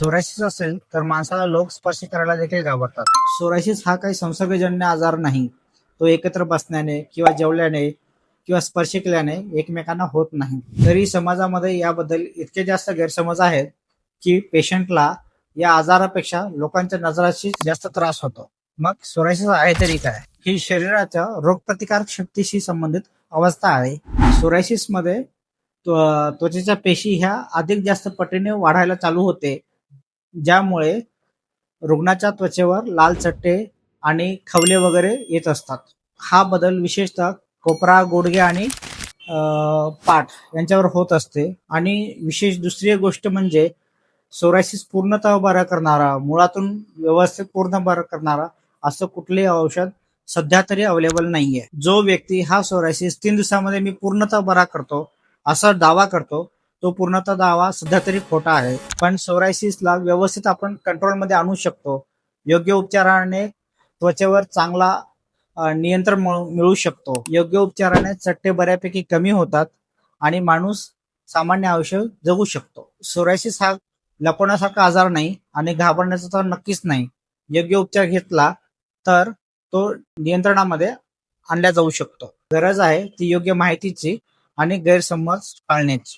Psoriasis असेल तर माणसाला लोक स्पर्श करायला देखील घाबरतात. सोरायसिस हा काही संसर्गजन्य आजार नाही. तो एकत्र बसण्याने किंवा जेवल्याने किंवा स्पर्श केल्याने एकमेकांना होत नाही. तरी समाजामध्ये याबद्दल इतके जास्त गैरसमज आहेत की पेशंटला या आजारापेक्षा लोकांच्या नजराशी जास्त त्रास होतो. मग सोरायसिस आहे तरी काय? ही शरीराच्या रोगप्रतिकारक शक्तीशी संबंधित अवस्था आहे. सोरायसिसमध्ये त्वचेच्या पेशी ह्या अधिक जास्त पटीने वाढायला चालू होते, ज्यामुळे रुग्णाच्या त्वचेवर लाल चट्टे आणि खवले वगैरे येत असतात. हा बदल विशेषतः कोपरा, गुडघे आणि पाठ यांच्यावर होत असते. आणि विशेष दुसरी गोष्ट म्हणजे सोरायसिस पूर्णतः बरा करणारा, मुळातून व्यवस्थित पूर्ण बरा करणारा असं कुठलंही औषध सध्या तरी अवेलेबल नाहीये. जो व्यक्ती हा सोरायसिस 3 दिवसामध्ये मी पूर्णतः बरा करतो असा दावा करतो, तो पूर्णतः दावा सध्या तरी खोटा आहे. पण सोरायसिसला व्यवस्थित आपण कंट्रोलमध्ये आणू शकतो. योग्य उपचाराने त्वचेवर चांगला नियंत्रण मिळू शकतो. योग्य उपचाराने चट्टे बऱ्यापैकी कमी होतात आणि माणूस सामान्य आयुष्य जगू शकतो. सोरायसिस हा लपवण्यासारखा आजार नाही आणि घाबरण्याचा तर नक्कीच नाही. योग्य उपचार घेतला तर तो नियंत्रणामध्ये आणला जाऊ शकतो. गरज आहे ती योग्य माहितीची आणि गैरसमज टाळण्याची.